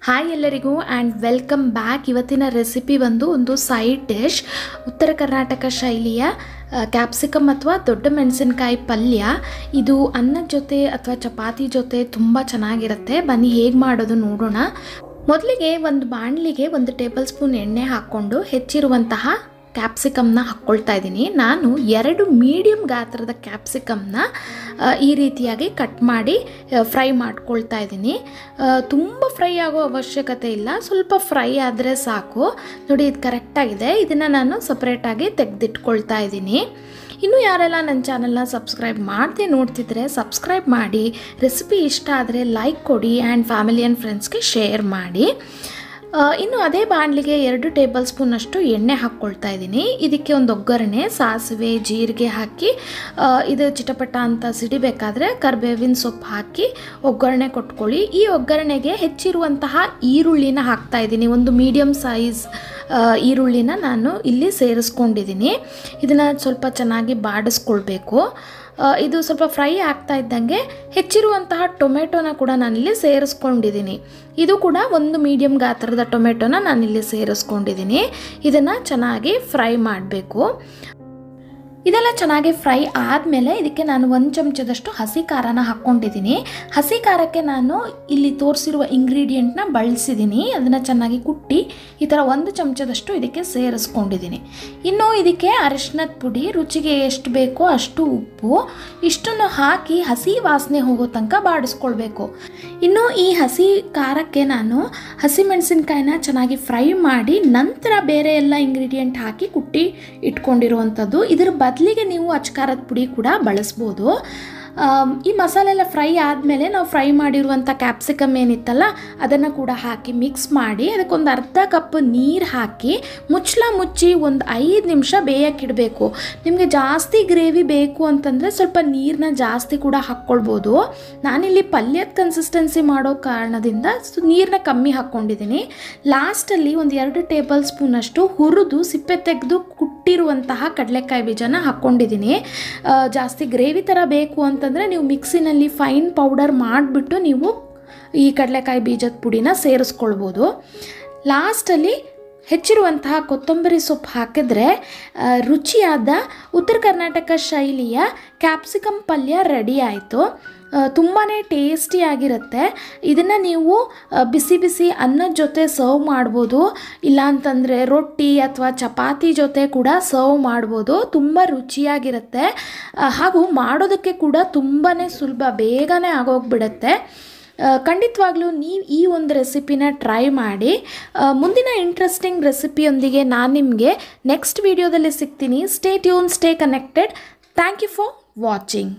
Hi ಎಲ್ಲರಿಗೂ and welcome back. ಇವತ್ತಿನ recipe ಒಂದು ಸೈಡ್ ಡಿಶ್, ಉತ್ತರ ಕರ್ನಾಟಕ ಶೈಲಿಯ ಕ್ಯಾಪ್ಸಿಕಮ್ ಅಥವಾ ದೊಡ್ಡ ಮೆಣಸಿನಕಾಯಿ ಪಲ್ಯ. ಇದು ಅನ್ನದ ಜೊತೆ ಅಥವಾ ಚಪಾತಿ ಜೊತೆ ತುಂಬ ಚೆನ್ನಾಗಿರುತ್ತೆ. ಬನ್ನಿ ಹೇಗೆ ಮಾಡೋದು ನೋಡೋಣ. ಮೊದಲಿಗೆ ಒಂದು ಬಾಣಲಿಗೆ 1 ಟೇಬಲ್ ಸ್ಪೂನ್ ಎಣ್ಣೆ ಹಾಕ್ಕೊಂಡು ಹೆಚ್ಚಿರುವಂತಹ ಕ್ಯಾಪ್ಸಿಕಮ್ನ ಹಾಕ್ಕೊಳ್ತಾ ಇದ್ದೀನಿ. ನಾನು 2 ಮೀಡಿಯಮ್ ಗಾತ್ರದ ಕ್ಯಾಪ್ಸಿಕಮ್ನ ಈ ರೀತಿಯಾಗಿ ಕಟ್ ಮಾಡಿ ಫ್ರೈ ಮಾಡ್ಕೊಳ್ತಾ ಇದ್ದೀನಿ. ತುಂಬ ಫ್ರೈ ಆಗೋ ಅವಶ್ಯಕತೆ ಇಲ್ಲ, ಸ್ವಲ್ಪ ಫ್ರೈ ಆದರೆ ಸಾಕು. ನೋಡಿ, ಇದು ಕರೆಕ್ಟಾಗಿದೆ. ಇದನ್ನು ನಾನು ಸಪ್ರೇಟಾಗಿ ತೆಗೆದಿಟ್ಕೊಳ್ತಾ ಇದ್ದೀನಿ. ಇನ್ನು ಯಾರೆಲ್ಲ ನನ್ನ ಚಾನಲ್ನ ಸಬ್ಸ್ಕ್ರೈಬ್ ಮಾಡದೆ ನೋಡ್ತಿದ್ರೆ ಸಬ್ಸ್ಕ್ರೈಬ್ ಮಾಡಿ, ರೆಸಿಪಿ ಇಷ್ಟ ಆದರೆ ಲೈಕ್ ಕೊಡಿ ಆ್ಯಂಡ್ ಫ್ಯಾಮಿಲಿ ಆ್ಯಂಡ್ ಫ್ರೆಂಡ್ಸ್ಗೆ ಶೇರ್ ಮಾಡಿ. ಇನ್ನು ಅದೇ ಬಾಣಲಿಗೆ 2 ಟೇಬಲ್ ಸ್ಪೂನಷ್ಟು ಎಣ್ಣೆ ಹಾಕ್ಕೊಳ್ತಾ ಇದ್ದೀನಿ. ಇದಕ್ಕೆ ಒಂದು ಒಗ್ಗರಣೆ, ಸಾಸಿವೆ, ಜೀರಿಗೆ ಹಾಕಿ ಇದು ಚಿಟಪಟ ಅಂತ ಸಿಡಿಬೇಕಾದ್ರೆ ಕರಿಬೇವಿನ ಸೊಪ್ಪು ಹಾಕಿ ಒಗ್ಗರಣೆ ಕೊಟ್ಕೊಳ್ಳಿ. ಈ ಒಗ್ಗರಣೆಗೆ ಹೆಚ್ಚಿರುವಂತಹ ಈರುಳ್ಳಿನ ಹಾಕ್ತಾ ಇದ್ದೀನಿ. ಒಂದು ಮೀಡಿಯಮ್ ಸೈಜ್ ಈರುಳ್ಳಿನ ನಾನು ಇಲ್ಲಿ ಸೇರಿಸ್ಕೊಂಡಿದ್ದೀನಿ. ಇದನ್ನು ಸ್ವಲ್ಪ ಚೆನ್ನಾಗಿ ಬಾಡಿಸ್ಕೊಳ್ಬೇಕು. ಇದು ಸ್ವಲ್ಪ ಫ್ರೈ ಆಗ್ತಾ ಇದ್ದಂಗೆ ಹೆಚ್ಚಿರುವಂತಹ ಟೊಮೆಟೊನ ಕೂಡ ನಾನಿಲ್ಲಿ ಸೇರಿಸ್ಕೊಂಡಿದ್ದೀನಿ. ಇದು ಕೂಡ ಒಂದು ಮೀಡಿಯಮ್ ಗಾತ್ರದ ಟೊಮೆಟೊನ ನಾನಿಲ್ಲಿ ಸೇರಿಸ್ಕೊಂಡಿದ್ದೀನಿ. ಇದನ್ನು ಚೆನ್ನಾಗಿ ಫ್ರೈ ಮಾಡಬೇಕು. ಇದೆಲ್ಲ ಚೆನ್ನಾಗಿ ಫ್ರೈ ಆದಮೇಲೆ ಇದಕ್ಕೆ ನಾನು 1 ಚಮಚದಷ್ಟು ಹಸಿ ಖಾರನ ಹಾಕ್ಕೊಂಡಿದ್ದೀನಿ. ಹಸಿ ಖಾರಕ್ಕೆ ನಾನು ಇಲ್ಲಿ ತೋರಿಸಿರುವ ಇಂಗ್ರೀಡಿಯೆಂಟ್ನ ಬಳಸಿದ್ದೀನಿ. ಅದನ್ನು ಚೆನ್ನಾಗಿ ಕುಟ್ಟಿ ಈ ಥರ 1 ಚಮಚದಷ್ಟು ಇದಕ್ಕೆ ಸೇರಿಸ್ಕೊಂಡಿದ್ದೀನಿ. ಇನ್ನು ಇದಕ್ಕೆ ಅರಿಶಿನದ ಪುಡಿ, ರುಚಿಗೆ ಎಷ್ಟು ಬೇಕೋ ಅಷ್ಟು ಉಪ್ಪು, ಇಷ್ಟನ್ನು ಹಾಕಿ ಹಸಿ ವಾಸನೆ ಹೋಗೋ ತನಕ ಬಾಡಿಸ್ಕೊಳ್ಬೇಕು. ಇನ್ನು ಈ ಹಸಿ ಖಾರಕ್ಕೆ ನಾನು ಹಸಿಮೆಣಸಿನ್ಕಾಯಿನ ಚೆನ್ನಾಗಿ ಫ್ರೈ ಮಾಡಿ ನಂತರ ಬೇರೆ ಎಲ್ಲ ಇಂಗ್ರೀಡಿಯೆಂಟ್ ಹಾಕಿ ಕುಟ್ಟಿ ಇಟ್ಕೊಂಡಿರುವಂಥದ್ದು. ಇದರ ಬದಲಿಗೆ ನೀವು ಅಚ್ಕಾರದ ಪುಡಿ ಕೂಡ ಬಳಸ್ಬೋದು. ಈ ಮಸಾಲೆ ಎಲ್ಲ ಫ್ರೈ ಆದಮೇಲೆ ನಾವು ಫ್ರೈ ಮಾಡಿರುವಂಥ ಕ್ಯಾಪ್ಸಿಕಮ್ ಏನಿತ್ತಲ್ಲ ಅದನ್ನು ಕೂಡ ಹಾಕಿ ಮಿಕ್ಸ್ ಮಾಡಿ ಅದಕ್ಕೊಂದು ಅರ್ಧ ಕಪ್ ನೀರು ಹಾಕಿ ಮುಚ್ಚಿ ಒಂದು 5 ನಿಮಿಷ ಬೇಯಕ್ಕಿಡಬೇಕು. ನಿಮಗೆ ಜಾಸ್ತಿ ಗ್ರೇವಿ ಬೇಕು ಅಂತಂದರೆ ಸ್ವಲ್ಪ ನೀರನ್ನ ಜಾಸ್ತಿ ಕೂಡ ಹಾಕ್ಕೊಳ್ಬೋದು. ನಾನಿಲ್ಲಿ ಪಲ್ಯದ ಕನ್ಸಿಸ್ಟೆನ್ಸಿ ಮಾಡೋ ಕಾರಣದಿಂದ ನೀರನ್ನ ಕಮ್ಮಿ ಹಾಕ್ಕೊಂಡಿದ್ದೀನಿ. ಲಾಸ್ಟಲ್ಲಿ ಒಂದು 2 ಟೇಬಲ್ ಸ್ಪೂನಷ್ಟು ಹುರಿದು ಸಿಪ್ಪೆ ತೆಗೆದು ಕುಟ್ಟಿರುವಂತಹ ಕಡಲೆಕಾಯಿ ಬೀಜನ ಹಾಕ್ಕೊಂಡಿದ್ದೀನಿ. ಜಾಸ್ತಿ ಗ್ರೇವಿ ಥರ ಬೇಕು ಅಂತಂದರೆ ನೀವು ಮಿಕ್ಸಿನಲ್ಲಿ ಫೈನ್ ಪೌಡರ್ ಮಾಡಿಬಿಟ್ಟು ನೀವು ಈ ಕಡಲೆಕಾಯಿ ಬೀಜದ ಪುಡಿನ ಸೇರಿಸ್ಕೊಳ್ಬೋದು. ಲಾಸ್ಟಲ್ಲಿ ಹೆಚ್ಚಿರುವಂತಹ ಕೊತ್ತಂಬರಿ ಸೊಪ್ಪು ಹಾಕಿದ್ರೆ ರುಚಿಯಾದ ಉತ್ತರ ಕರ್ನಾಟಕ ಶೈಲಿಯ ಕ್ಯಾಪ್ಸಿಕಮ್ ಪಲ್ಯ ರೆಡಿ ಆಯಿತು. ತುಂಬಾ ಟೇಸ್ಟಿಯಾಗಿರುತ್ತೆ. ಇದನ್ನು ನೀವು ಬಿಸಿ ಬಿಸಿ ಅನ್ನದ ಜೊತೆ ಸರ್ವ್ ಮಾಡ್ಬೋದು, ಇಲ್ಲಾಂತಂದರೆ ರೊಟ್ಟಿ ಅಥವಾ ಚಪಾತಿ ಜೊತೆ ಕೂಡ ಸರ್ವ್ ಮಾಡ್ಬೋದು. ತುಂಬ ರುಚಿಯಾಗಿರುತ್ತೆ ಹಾಗೂ ಮಾಡೋದಕ್ಕೆ ಕೂಡ ತುಂಬಾ ಸುಲಭ, ಬೇಗನೆ ಆಗೋಗ್ಬಿಡುತ್ತೆ. ಖಂಡಿತವಾಗ್ಲೂ ನೀವು ಈ ಒಂದು ರೆಸಿಪಿನ ಟ್ರೈ ಮಾಡಿ. ಮುಂದಿನ ಇಂಟ್ರೆಸ್ಟಿಂಗ್ ರೆಸಿಪಿಯೊಂದಿಗೆ ನಾನು ನಿಮಗೆ ನೆಕ್ಸ್ಟ್ ವಿಡಿಯೋದಲ್ಲಿ ಸಿಗ್ತೀನಿ. Stay tune, stay connected. Thank you for watching.